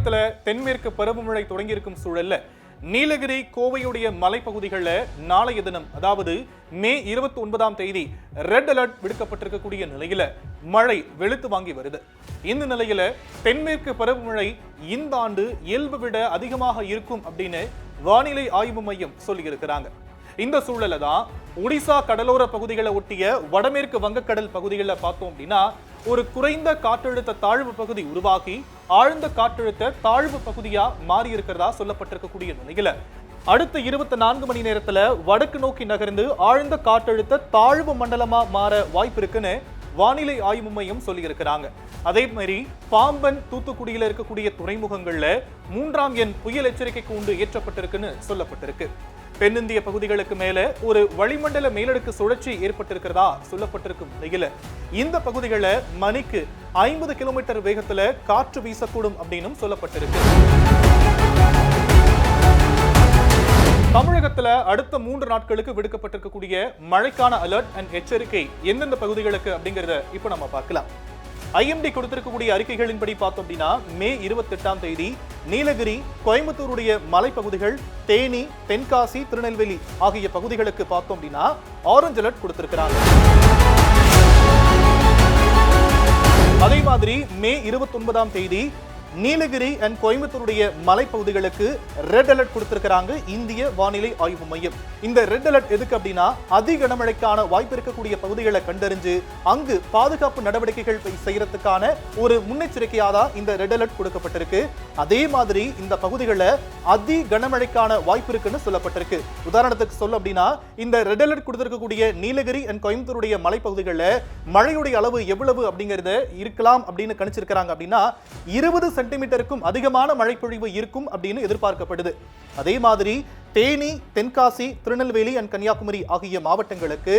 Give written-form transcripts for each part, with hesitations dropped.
தமிழகத்துல தென்மேற்கு பருவமழை தொடங்கி இருக்கும் சூழல்ல நீலகிரி கோவையுடைய மலைப்பகுதிகளில் நாளைய தினம் அதாவது மே 29ஆம் தேதி ரெட் அலர்ட் விடுக்கப்பட்டிருக்கக்கூடிய நிலையில மழை வெளுத்து வாங்கி வருது. இந்த நிலையில தென்மேற்கு பருவமழை இந்த ஆண்டு இயல்பை விட அதிகமாக இருக்கும் அப்படின்னு வானிலை ஆய்வு மையம் சொல்லியிருக்கிறாங்க. இந்த சூழல தான் ஒடிசா கடலோர பகுதிகளை ஒட்டிய வடமேற்கு வங்கக்கடல் பகுதிகளில் பார்த்தோம் அப்படின்னா ஒரு குறைந்த காற்றழுத்த தாழ்வு பகுதி உருவாகி ஆழ்ந்த காற்றழுத்த தாழ்வு பகுதியா மாறி இருக்கிறதா சொல்லப்பட்டிருக்கக்கூடிய நிலையில அடுத்த 24 மணி நேரத்துல வடக்கு நோக்கி நகர்ந்து ஆழ்ந்த காற்றழுத்த தாழ்வு மண்டலமா மாற வாய்ப்பு இருக்குன்னு வானிலை ஆய்வு மையம் சொல்லி இருக்கிறாங்க. அதே மாதிரி பாம்பன் தூத்துக்குடியில இருக்கக்கூடிய துறைமுகங்கள்ல 3ஆம் எண் புயல் எச்சரிக்கை கூண்டு ஏற்றப்பட்டிருக்குன்னு சொல்லப்பட்டிருக்கு. தென்னிந்திய பகுதிகளுக்கு மேல ஒரு வளிமண்டல மேலடுக்கு சுழற்சி ஏற்பட்டிருக்கிறதா சொல்லப்பட்டிருக்கும் நிலையில இந்த பகுதிகளை மணிக்கு 50 கிலோமீட்டர் வேகத்துல காற்று வீசக்கூடும் அப்படின்னு சொல்லப்பட்டிருக்கு. தமிழகத்துல அடுத்த 3 நாட்களுக்கு விடுக்கப்பட்டிருக்கக்கூடிய மழைக்கான அலர்ட் அண்ட் எச்சரிக்கை எந்தெந்த பகுதிகளுக்கு அப்படிங்கறத இப்ப நம்ம பார்க்கலாம். IMD கொடுத்திருக்கக்கூடிய அறிக்கைகளின்படி பார்த்தோம் அப்படின்னா மே 28ஆம் தேதி நீலகிரி கோயம்புத்தூருடைய மலைப்பகுதிகள் தேனி தென்காசி திருநெல்வேலி ஆகிய பகுதிகளுக்கு பார்த்தோம் அப்படின்னா ஆரஞ்சு அலர்ட் கொடுத்திருக்கிறாங்க. அதே மாதிரி மே 29ஆம் தேதி நீலகிரி அண்ட் கோயம்புத்தூருடைய மலைப்பகுதிகளுக்கு ரெட் அலர்ட் கொடுத்திருக்கிறாங்க இந்திய வானிலை ஆய்வு மையம். இந்த ரெட் அலர்ட் எதுக்கு அப்படின்னா அதி கனமழைக்கான வாய்ப்பு இருக்கக்கூடிய பகுதிகளை கண்டறிஞ்சு அங்கு பாதுகாப்பு நடவடிக்கைகள் செய்யறதுக்கான ஒரு முன்னெச்சரிக்கையாக தான் இந்த ரெட் அலர்ட் கொடுக்கப்பட்டிருக்கு. அதே மாதிரி இந்த பகுதிகளில் அதி கனமழைக்கான வாய்ப்பு இருக்குன்னு சொல்லப்பட்டிருக்கு. உதாரணத்துக்கு சொல்ல அப்படின்னா இந்த ரெட் அலர்ட் கொடுத்திருக்கக்கூடிய நீலகிரி அண்ட் கோயம்புத்தூருடைய மலைப்பகுதிகளில் மழையுடைய அளவு எவ்வளவு அப்படிங்கறத இருக்கலாம் அப்படின்னு கணிச்சிருக்கிறாங்க அப்படின்னா 20 சென்டிமீட்டருக்கும் அதிகமான மழைப்பொழிவு இருக்கும் அப்படின்னு எதிர்பார்க்கப்படுது. அதே மாதிரி தேனி தென்காசி திருநெல்வேலி அண்ட் கன்னியாகுமரி ஆகிய மாவட்டங்களுக்கு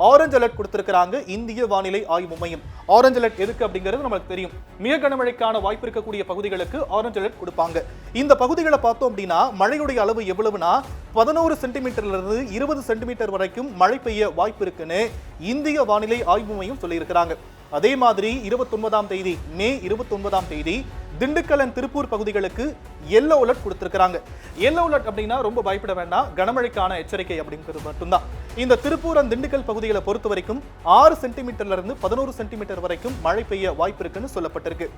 ஆரஞ்சு அலர்ட் கொடுத்திருக்கிறாங்க இந்திய வானிலை ஆய்வு மையம். ஆரஞ்சு அலர்ட் எதுக்கு அப்படிங்கிறது நமக்கு தெரியும். மிக கனமழைக்கான வாய்ப்பு இருக்கக்கூடிய பகுதிகளுக்கு ஆரஞ்சு அலர்ட் கொடுப்பாங்க. இந்த பகுதிகளை பார்த்தோம் அப்படின்னா மழையுடைய அளவு எவ்வளவுனா 11 சென்டிமீட்டர்ல இருந்து 20 சென்டிமீட்டர் வரைக்கும் மழை பெய்ய வாய்ப்பு இருக்குன்னு இந்திய வானிலை ஆய்வு மையம் சொல்லியிருக்கிறாங்க. அதே மாதிரி 29ஆம் தேதி மே 29ஆம் தேதி திண்டுக்கல் அண்ட் திருப்பூர் பகுதிகளுக்கு எல்லோ அலர்ட் கொடுத்திருக்கிறாங்க. எல்லோ அலர்ட் அப்படின்னா ரொம்ப பயப்பட வேண்டாம், கனமழைக்கான எச்சரிக்கை அப்படிங்கிறது மட்டும்தான். இந்த திருப்பூர் அண்ட் திண்டுக்கல் பகுதிகளை பொறுத்த வரைக்கும் 6 சென்டிமீட்டர்ல இருந்து 11 சென்டிமீட்டர் வரைக்கும் மழை பெய்ய வாய்ப்பு இருக்குன்னு சொல்லப்பட்டிருக்கு.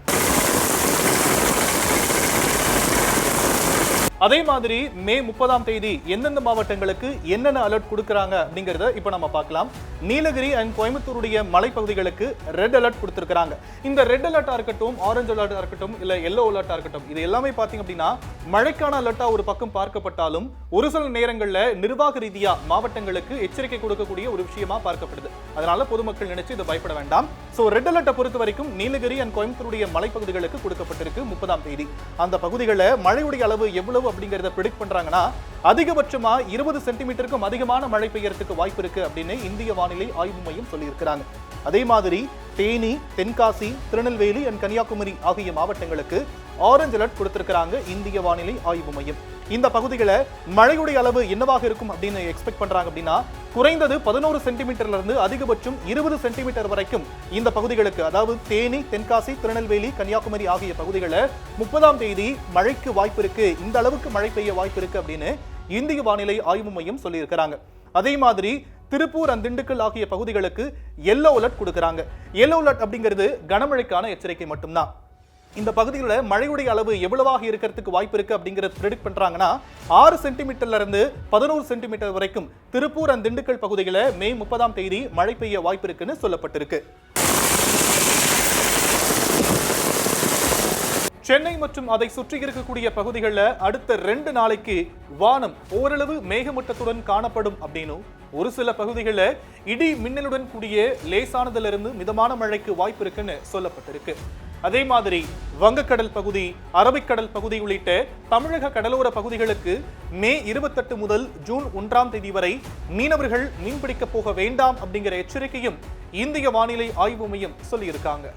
அதே மாதிரி மே 30ஆம் தேதி எந்தெந்த மாவட்டங்களுக்கு என்னென்ன அலர்ட் கொடுக்கறாங்க அப்படிங்கறத இப்ப நம்ம பார்க்கலாம். நீலகிரி அண்ட் கோயம்புத்தூருடைய மலைப்பகுதிகளுக்கு ரெட் அலர்ட் கொடுத்திருக்காங்க. இந்த ரெட் அலர்ட்டா இருக்கட்டும், ஆரஞ்சு அலர்ட்டா இருக்கட்டும், இல்ல எல்லோ அலர்ட்டா இருக்கட்டும், இது எல்லாமே பாத்தீங்க அப்படின்னா மழைக்கான அலர்ட்டா ஒரு பக்கம் பார்க்கப்பட்டாலும் ஒரு சில நேரங்கள்ல நிர்வாக ரீதியா மாவட்டங்களுக்கு எச்சரிக்கை கொடுக்கக்கூடிய ஒரு விஷயமா பார்க்கப்படுது. அதனால பொதுமக்கள் நினைச்சு இதை பயப்பட வேண்டாம். சோ ரெட் அலர்ட்டை பொறுத்த வரைக்கும் நீலகிரி அண்ட் கோயம்புத்தூருடைய மலைப்பகுதிகளுக்கு கொடுக்கப்பட்டிருக்கு 30ஆம் தேதி. அந்த பகுதிகளில் மழையுடைய அளவு எவ்வளவு அப்படிங்கறத பிரெடிக்ட் பண்றாங்கன்னா அதிகபட்சமா 20 சென்டிமீட்டருக்கும் அதிகமான மழை பெய்யறதுக்கு வாய்ப்பு இருக்கு அப்படின்னு இந்திய வானிலை ஆய்வு மையம் சொல்லியிருக்கிறாங்க. அதே மாதிரி தேனி தென்காசி திருநெல்வேலி அண்ட் கன்னியாகுமரி ஆகிய மாவட்டங்களுக்கு ஆரஞ்சு அலர்ட் கொடுத்திருக்கிறாங்க இந்திய வானிலை ஆய்வு மையம். இந்த பகுதிகளை மழையுடைய அளவு என்னவாக இருக்கும் அப்படின்னு எக்ஸ்பெக்ட் பண்றாங்க அப்படின்னா குறைந்தது 11 சென்டிமீட்டர்ல இருந்து அதிகபட்சம் 20 சென்டிமீட்டர் வரைக்கும் இந்த பகுதிகளுக்கு அதாவது தேனி தென்காசி திருநெல்வேலி கன்னியாகுமரி ஆகிய பகுதிகளை 30ஆம் தேதி மழைக்கு வாய்ப்பு இருக்கு, இந்த அளவுக்கு மழை பெய்ய வாய்ப்பு இருக்கு அப்படின்னு இந்திய வானிலை ஆய்வு மையம் சொல்லியிருக்கிறாங்க. அதே மாதிரி திருப்பூர் அண்ட் திண்டுக்கல் ஆகிய பகுதிகளுக்கு எல்லோ அலர்ட் கொடுக்கறாங்க. எல்லோ அலர்ட் அப்படிங்கிறது கனமழைக்கான எச்சரிக்கை மட்டும்தான். இந்த பகுதிகளில் மழையுடைய அளவு எவ்வளவாக இருக்கிறதுக்கு வாய்ப்பு இருக்கு அப்படிங்கறது பிரெடிக்ட் பண்றாங்கன்னா 6 சென்டிமீட்டர்ல இருந்து 11 சென்டிமீட்டர் வரைக்கும் திருப்பூர் அண்ட் திண்டுக்கல் பகுதிகளில் மே 30ஆம் தேதி மழை பெய்ய வாய்ப்பு இருக்குன்னு சொல்லப்பட்டிருக்கு. சென்னை மற்றும் அதை சுற்றி இருக்கக்கூடிய பகுதிகளில் அடுத்த 2 நாளைக்கு வானம் ஓரளவு மேகமூட்டத்துடன் காணப்படும் அப்படின்னு ஒரு சில பகுதிகளில் இடி மின்னலுடன் கூடிய லேசானதிலிருந்து மிதமான மழைக்கு வாய்ப்பு இருக்குன்னு சொல்லப்பட்டிருக்கு. அதே மாதிரி வங்கக்கடல் பகுதி, அரபிக்கடல் பகுதி உள்ளிட்ட தமிழக கடலோர பகுதிகளுக்கு மே 28 முதல் ஜூன் 1ஆம் தேதி வரை மீனவர்கள் மீன்பிடிக்க போக வேண்டாம் அப்படிங்கிற எச்சரிக்கையும் இந்திய வானிலை ஆய்வு மையம் சொல்லியிருக்காங்க.